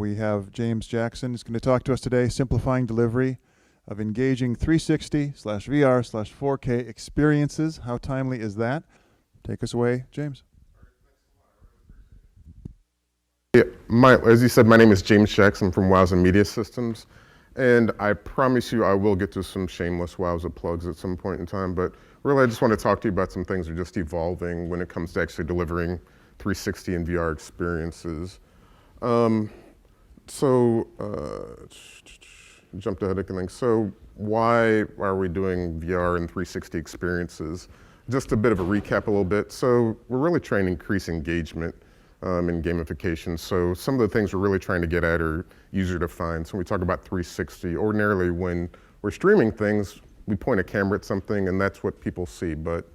we have James Jackson. He's going to talk to us today, simplifying delivery of engaging 360/VR/4K experiences. How timely is that? Take us away, James. Yeah, as you said, my name is James Jackson from Wowza Media Systems, and I promise you I will get to some shameless Wowza plugs at some point in time, but really I just want to talk to you about some things that are just evolving when it comes to actually delivering 360 and VR experiences. Jumped ahead of things. So why are we doing VR and 360 experiences? Just a bit of a recap a little bit. So we're really trying to increase engagement in gamification. So some of the things we're really trying to get at are user defined. So when we talk about 360, ordinarily when we're streaming things, we point a camera at something and that's what people see, but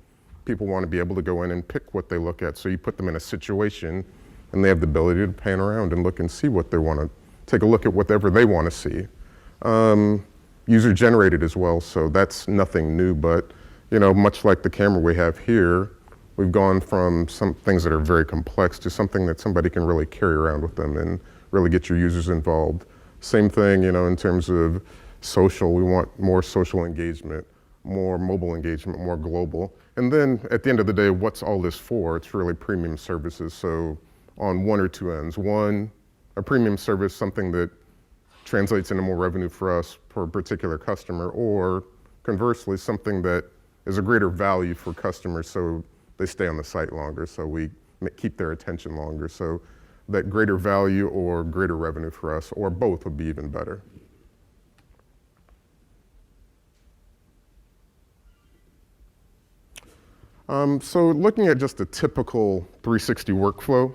people want to be able to go in and pick what they look at. So you put them in a situation and they have the ability to pan around and look and see what they want to, take a look at whatever they want to see. User generated as well, so that's nothing new, but much like the camera we have here, we've gone from some things that are very complex to something that somebody can really carry around with them and really get your users involved. Same thing, in terms of social, we want more social engagement, more mobile engagement, more global. And then at the end of the day, what's all this for? It's really premium services. So on one or two ends. One, a premium service, something that translates into more revenue for us for a particular customer, or conversely, something that is a greater value for customers so they stay on the site longer, so we keep their attention longer. So that greater value or greater revenue for us, or both would be even better. So looking at just a typical 360 workflow,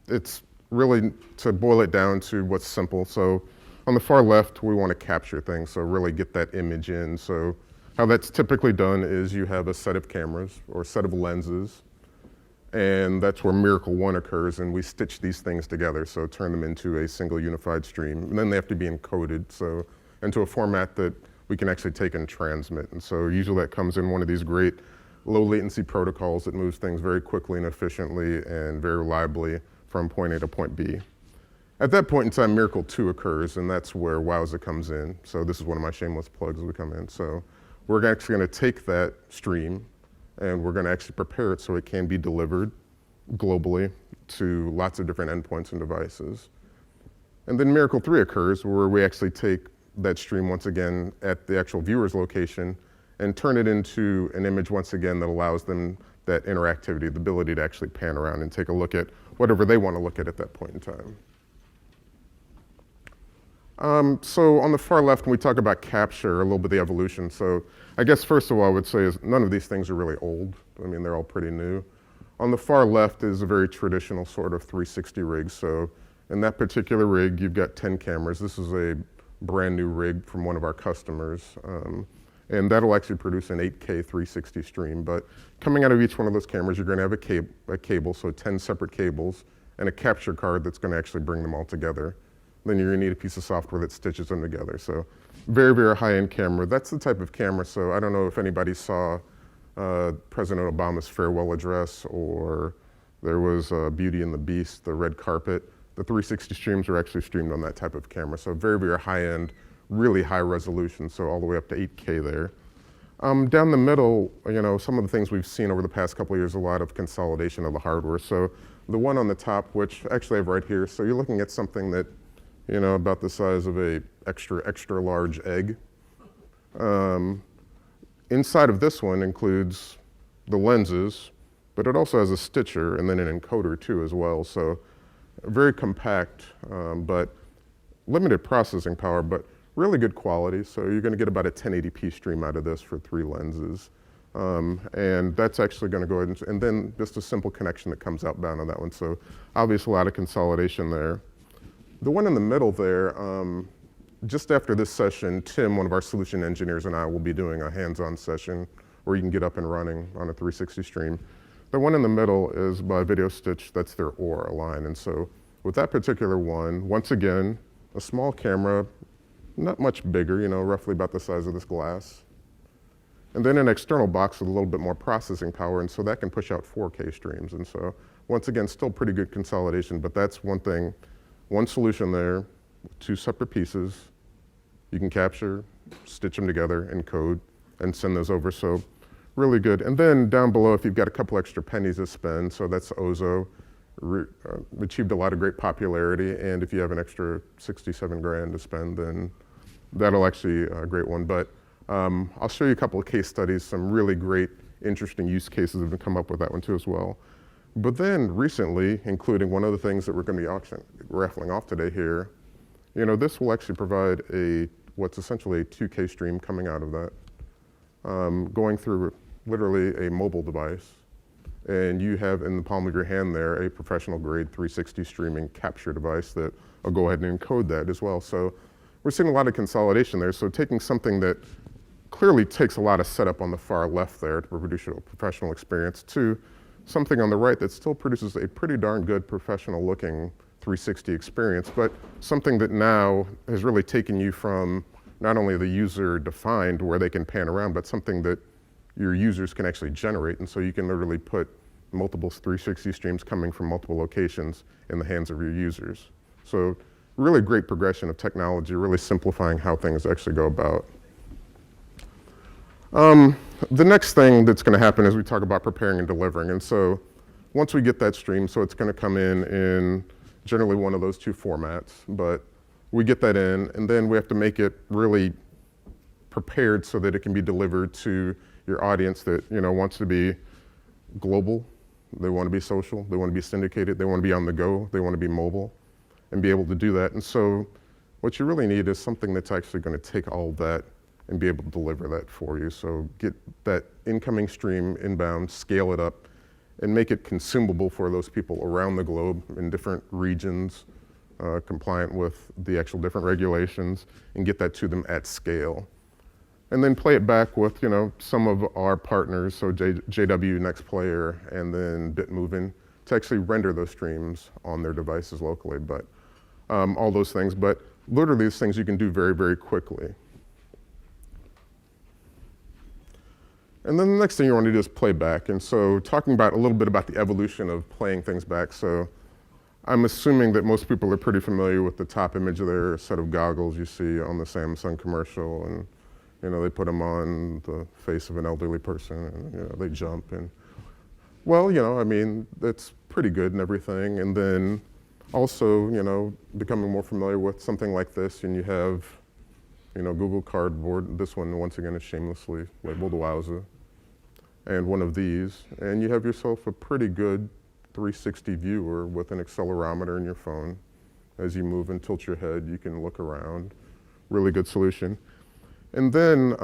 it's really, to boil it down to what's simple. So on the far left, we want to capture things, so really get that image in. So how that's typically done is you have a set of cameras or a set of lenses, and that's where Miracle 1 occurs, and we stitch these things together, so turn them into a single unified stream. And then they have to be encoded, so into a format that we can actually take and transmit. And so usually that comes in one of these great low latency protocols that moves things very quickly and efficiently and very reliably from point A to point B. At that point in time, Miracle 2 occurs, and that's where Wowza comes in. So this is one of my shameless plugs as we come in. So we're actually going to take that stream, and we're going to actually prepare it so it can be delivered globally to lots of different endpoints and devices. And then Miracle 3 occurs, where we actually take that stream once again at the actual viewer's location and turn it into an image once again that allows them that interactivity, the ability to actually pan around and take a look at whatever they want to look at that point in time. So on the far left, when we talk about capture, a little bit of the evolution. So I guess first of all, I would say is none of these things are really old. I mean, they're all pretty new. On the far left is a very traditional sort of 360 rig. So in that particular rig, you've got 10 cameras. This is a brand new rig from one of our customers. And that'll actually produce an 8K 360 stream. But coming out of each one of those cameras, you're going to have a cable, so 10 separate cables, and a capture card that's going to actually bring them all together. Then you're going to need a piece of software that stitches them together. So very, very high-end camera. That's the type of camera. So I don't know if anybody saw President Obama's farewell address, or there was Beauty and the Beast, the red carpet. The 360 streams are actually streamed on that type of camera. So very, very high-end, really high resolution, so all the way up to 8K there. Down the middle, some of the things we've seen over the past couple of years, a lot of consolidation of the hardware. So the one on the top, which actually I have right here, so you're looking at something that, about the size of a extra large egg. Inside of this one includes the lenses, but it also has a stitcher and then an encoder too as well. So very compact, but limited processing power, but really good quality. So you're going to get about a 1080p stream out of this for 3 lenses. And that's actually going to go ahead and then just a simple connection that comes outbound on that one. So obviously a lot of consolidation there. The one in the middle there, just after this session, Tim, one of our solution engineers, and I will be doing a hands-on session where you can get up and running on a 360 stream. The one in the middle is by Video Stitch, that's their Aura line. And so with that particular one, once again, a small camera, not much bigger, roughly about the size of this glass. And then an external box with a little bit more processing power, and so that can push out 4K streams. And so once again, still pretty good consolidation, but that's one thing one solution there, two separate pieces. You can capture, stitch them together, encode, and send those over. So really good. And then down below, if you've got a couple extra pennies to spend, so that's Ozo, achieved a lot of great popularity. And if you have an extra 67 grand to spend, then that'll actually a great one. But I'll show you a couple of case studies, some really great, interesting use cases have come up with that one too as well. But then recently, including one of the things that we're going to be raffling off today here, this will actually provide what's essentially a 2K stream coming out of that, going through literally a mobile device. And you have in the palm of your hand there a professional grade 360 streaming capture device that will go ahead and encode that as well. So we're seeing a lot of consolidation there. So taking something that clearly takes a lot of setup on the far left there to produce a professional experience to something on the right that still produces a pretty darn good professional looking 360 experience, but something that now has really taken you from not only the user defined where they can pan around, but something that your users can actually generate. And so you can literally put multiple 360 streams coming from multiple locations in the hands of your users. So really great progression of technology, really simplifying how things actually go about. The next thing that's going to happen is we talk about preparing and delivering. And so once we get that stream, so it's going to come in generally one of those two formats, but we get that in, and then we have to make it really prepared so that it can be delivered to your audience that wants to be global, they want to be social, they want to be syndicated, they want to be on the go, they want to be mobile, and be able to do that. And so what you really need is something that's actually going to take all of that and be able to deliver that for you. So get that incoming stream inbound, scale it up, and make it consumable for those people around the globe in different regions, compliant with the actual different regulations, and get that to them at scale. And then play it back with some of our partners, so JW, Next Player, and then BitMovin, to actually render those streams on their devices locally. But all those things, but literally these things you can do very, very quickly. And then the next thing you want to do is play back. And so talking about a little bit about the evolution of playing things back. So I'm assuming that most people are pretty familiar with the top image of their set of goggles you see on the Samsung commercial. And they put them on the face of an elderly person and they jump. And well, I mean, that's pretty good and everything. And then also, becoming more familiar with something like this, and you have Google Cardboard. This one, once again, is shamelessly labeled Wowza. And one of these, and you have yourself a pretty good 360 viewer with an accelerometer in your phone. As you move and tilt your head, you can look around. Really good solution. And then,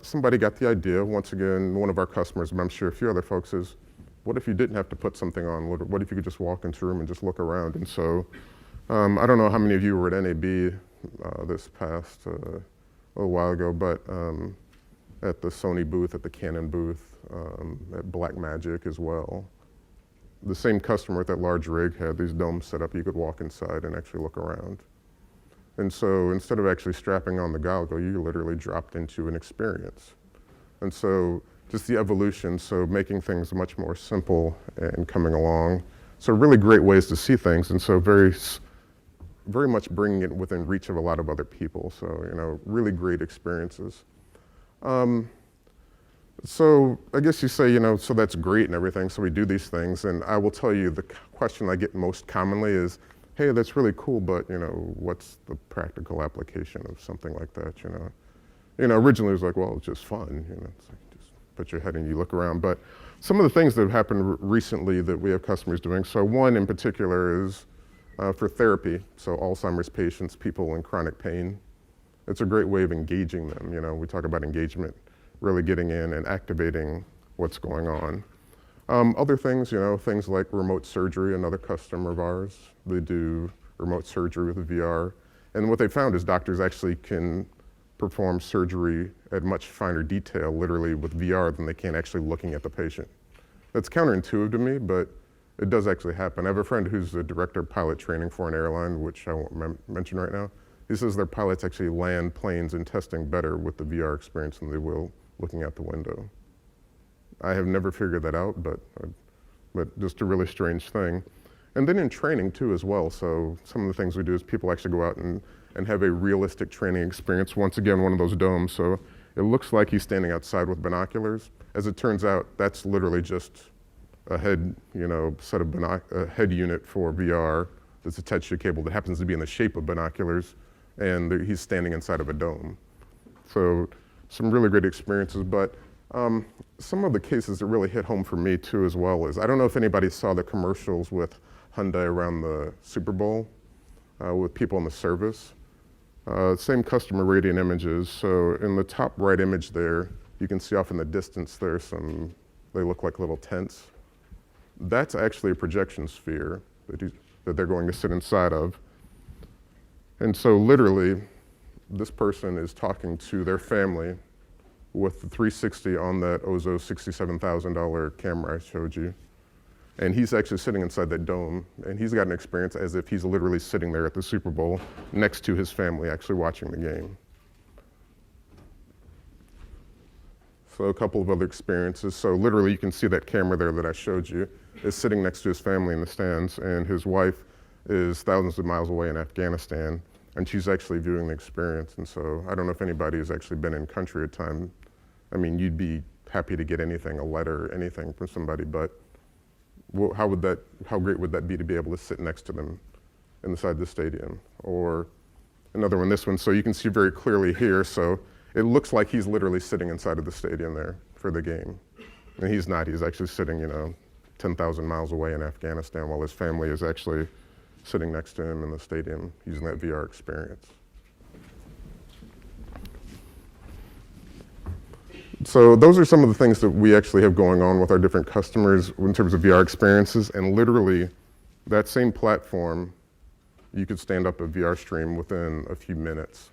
somebody got the idea, once again, one of our customers, but I'm sure a few other folks, is what if you didn't have to put something on? What if you could just walk into a room and just look around? And so, I don't know how many of you were at NAB this past a little while ago, but at the Sony booth, at the Canon booth, at Blackmagic as well. The same customer at that large rig had these domes set up. You could walk inside and actually look around. And so instead of actually strapping on the goggle, you literally dropped into an experience. And so just the evolution, so making things much more simple and coming along. So really great ways to see things. And so very much bringing it within reach of a lot of other people. So, really great experiences. So I guess you say, so that's great and everything, so we do these things, and I will tell you the question I get most commonly is, hey, that's really cool, but what's the practical application of something like that, Originally it was like, well, it's just fun, it's like just put your head and you look around. But some of the things that have happened recently that we have customers doing, so one in particular is for therapy, so Alzheimer's patients, people in chronic pain. It's a great way of engaging them. We talk about engagement, really getting in and activating what's going on. Other things, things like remote surgery, another customer of ours, they do remote surgery with VR. And what they found is doctors actually can perform surgery at much finer detail, literally with VR, than they can actually looking at the patient. That's counterintuitive to me, but it does actually happen. I have a friend who's the director of pilot training for an airline, which I won't mention right now. He says their pilots actually land planes and testing better with the VR experience than they will looking out the window. I have never figured that out, but just a really strange thing. And then in training too as well. So some of the things we do is people actually go out and have a realistic training experience. Once again, one of those domes. So it looks like he's standing outside with binoculars. As it turns out, that's literally just a head, set of a head unit for VR that's attached to a cable that happens to be in the shape of binoculars, and he's standing inside of a dome. So some really great experiences, but some of the cases that really hit home for me too as well is, I don't know if anybody saw the commercials with Hyundai around the Super Bowl with people in the service. Same customer radiant images. So in the top right image there, you can see off in the distance there's they look like little tents. That's actually a projection sphere that they're going to sit inside of. And so literally, this person is talking to their family with the 360 on that Wowza $67,000 camera I showed you. And he's actually sitting inside that dome, and he's got an experience as if he's literally sitting there at the Super Bowl next to his family actually watching the game. So a couple of other experiences. So literally you can see that camera there that I showed you is sitting next to his family in the stands, and his wife is thousands of miles away in Afghanistan, and she's actually viewing the experience. And so I don't know if anybody has actually been in country at time. I mean, you'd be happy to get anything, a letter, anything from somebody, but how great would that be to be able to sit next to them inside the stadium? Or another one, this one, so you can see very clearly here, so it looks like he's literally sitting inside of the stadium there for the game. And he's not, he's actually sitting, 10,000 miles away in Afghanistan while his family is actually sitting next to him in the stadium using that VR experience. So those are some of the things that we actually have going on with our different customers in terms of VR experiences, and literally that same platform, you could stand up a VR stream within a few minutes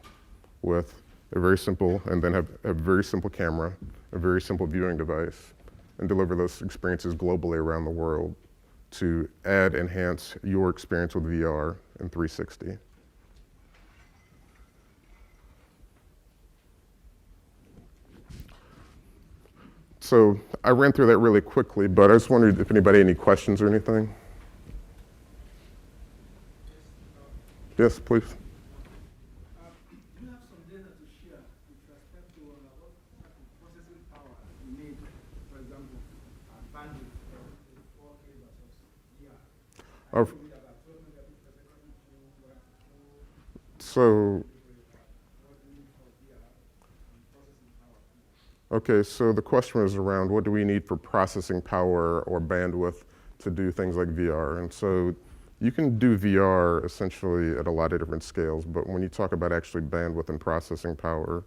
with a very simple, and then have a very simple camera, a very simple viewing device, and deliver those experiences globally around the world to enhance your experience with VR and 360. So I ran through that really quickly, but I just wondered if anybody had any questions or anything. Yes, please. Do you have some data to share with respect to what processing power you need, for example, bandwidth for 4K versus VR? I think we have about 12 megabits per second So, what do you need for VR and processing power? okay, so the question was around what do we need for processing power or bandwidth to do things like VR? And so you can do VR essentially at a lot of different scales, but when you talk about actually bandwidth and processing power,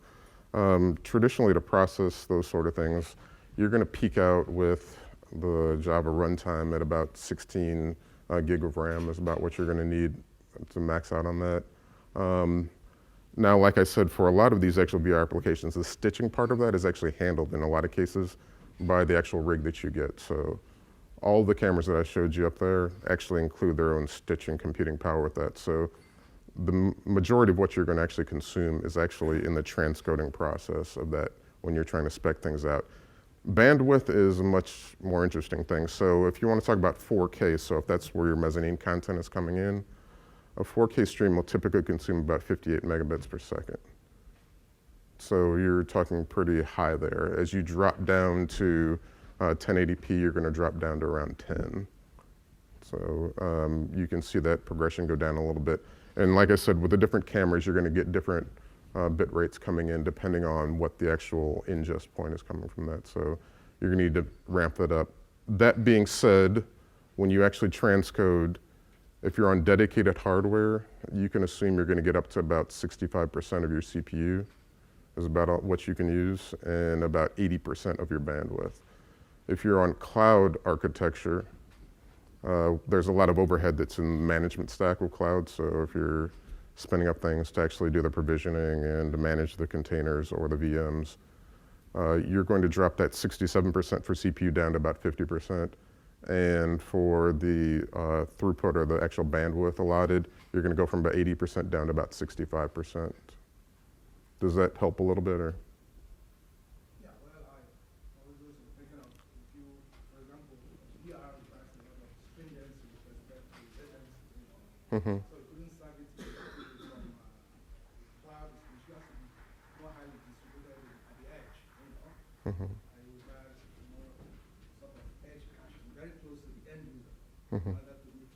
traditionally to process those sort of things, you're going to peak out with the Java runtime at about 16 gig of RAM is about what you're going to need to max out on that. Now, like I said, for a lot of these actual VR applications, the stitching part of that is actually handled in a lot of cases by the actual rig that you get. So all the cameras that I showed you up there actually include their own stitching computing power with that. So the majority of what you're going to actually consume is actually in the transcoding process of that when you're trying to spec things out. Bandwidth is a much more interesting thing. So if you want to talk about 4K, so if that's where your mezzanine content is coming in, a 4K stream will typically consume about 58 megabits per second. So you're talking pretty high there. As you drop down to 1080p, you're going to drop down to around 10. So you can see that progression go down a little bit. And like I said, with the different cameras, you're going to get different bit rates coming in depending on what the actual ingest point is coming from that. So you're going to need to ramp that up. That being said, when you actually transcode, if you're on dedicated hardware, you can assume you're going to get up to about 65% of your CPU is about what you can use, and about 80% of your bandwidth. If you're on cloud architecture, there's a lot of overhead that's in the management stack of cloud. So if you're spinning up things to actually do the provisioning and to manage the containers or the VMs, you're going to drop that 67% for CPU down to about 50%. And for the throughput or the actual bandwidth allotted, you're going to go from about 80% down to about 65%. Does that help a little bit, or? Yeah, well, I was also thinking of if you, for example, VR requires a lot of stringency with respect to Mhm. So you couldn't serve it from cloud. It just more highly distributed at the edge, you know. Mhm. And you have more sort of edge caching, very close to the end user, Mhm. in order to meet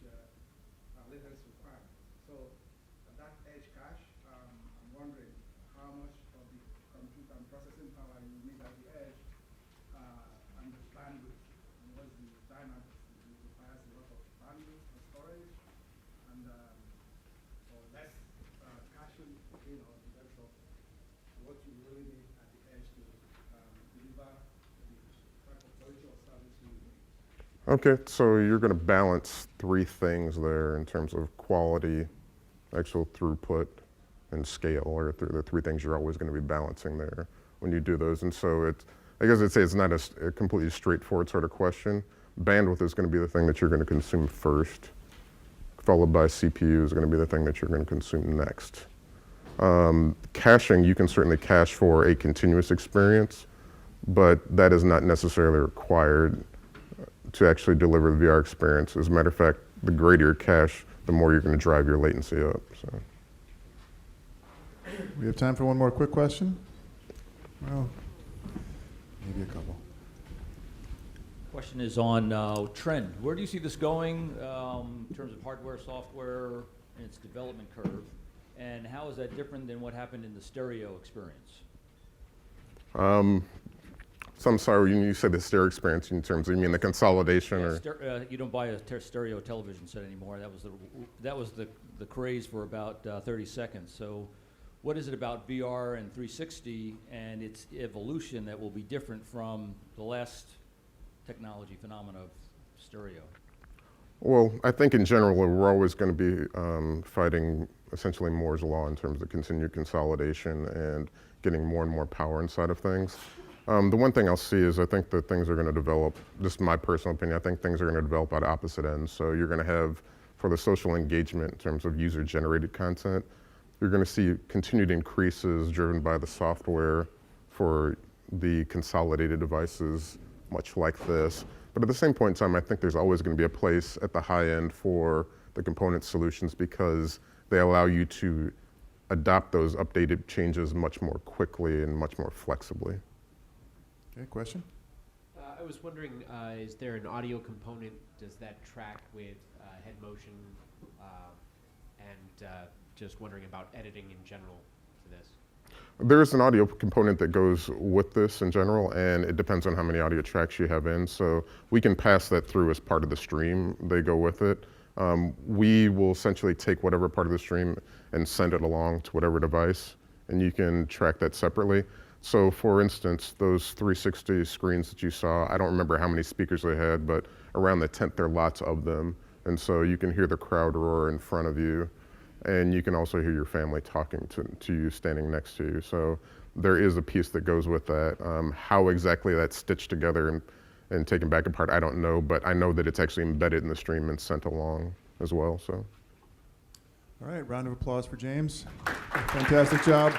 latency requirements. So at that edge cache, I'm wondering how much of the compute and processing power you need at the edge and the bandwidth. And what's the dynamics? It requires a lot of bandwidth for storage and or less caching, you know, in terms of what you really need at the edge to deliver the type of quality of service you need. Okay, so you're going to balance three things there in terms of quality, actual throughput, and scale, or the three things you're always going to be balancing there when you do those. And so I guess I'd say it's not a completely straightforward sort of question. Bandwidth is going to be the thing that you're going to consume first, followed by CPU is going to be the thing that you're going to consume next. Caching, you can certainly cache for a continuous experience, but that is not necessarily required to actually deliver the VR experience. As a matter of fact, the greater your cache, the more you're going to drive your latency up. So. We have time for one more quick question. Well, maybe a couple. Question is on trend. Where do you see this going in terms of hardware, software, and its development curve? And how is that different than what happened in the stereo experience? So I'm sorry, when you said the stereo experience in terms of, you mean the consolidation Yeah, or? you don't buy a stereo television set anymore. That was the craze for about 30 seconds. So what is it about VR and 360 and its evolution that will be different from the last technology phenomena of stereo? Well, I think in general, we're always going to be fighting essentially Moore's law in terms of continued consolidation and getting more and more power inside of things. The one thing I'll see is I think that things are going to develop, just my personal opinion, I think things are going to develop at opposite ends. So you're going to have, for the social engagement in terms of user-generated content, you're going to see continued increases driven by the software for the consolidated devices, much like this. But at the same point in time, I think there's always going to be a place at the high end for the component solutions because they allow you to adopt those updated changes much more quickly and much more flexibly. Okay, question? I was wondering, is there an audio component? Does that track with head motion? And just wondering about editing in general to this. There's an audio component that goes with this in general, and it depends on how many audio tracks you have in. So we can pass that through as part of the stream. They go with it. We will essentially take whatever part of the stream and send it along to whatever device, and you can track that separately. So for instance, those 360 screens that you saw, I don't remember how many speakers they had, but around the tent, there are lots of them. And so you can hear the crowd roar in front of you, and you can also hear your family talking to you standing next to you. So there is a piece that goes with that. How exactly that's stitched together and taken back apart, I don't know, but I know that it's actually embedded in the stream and sent along as well. So. All right, round of applause for James. Fantastic job.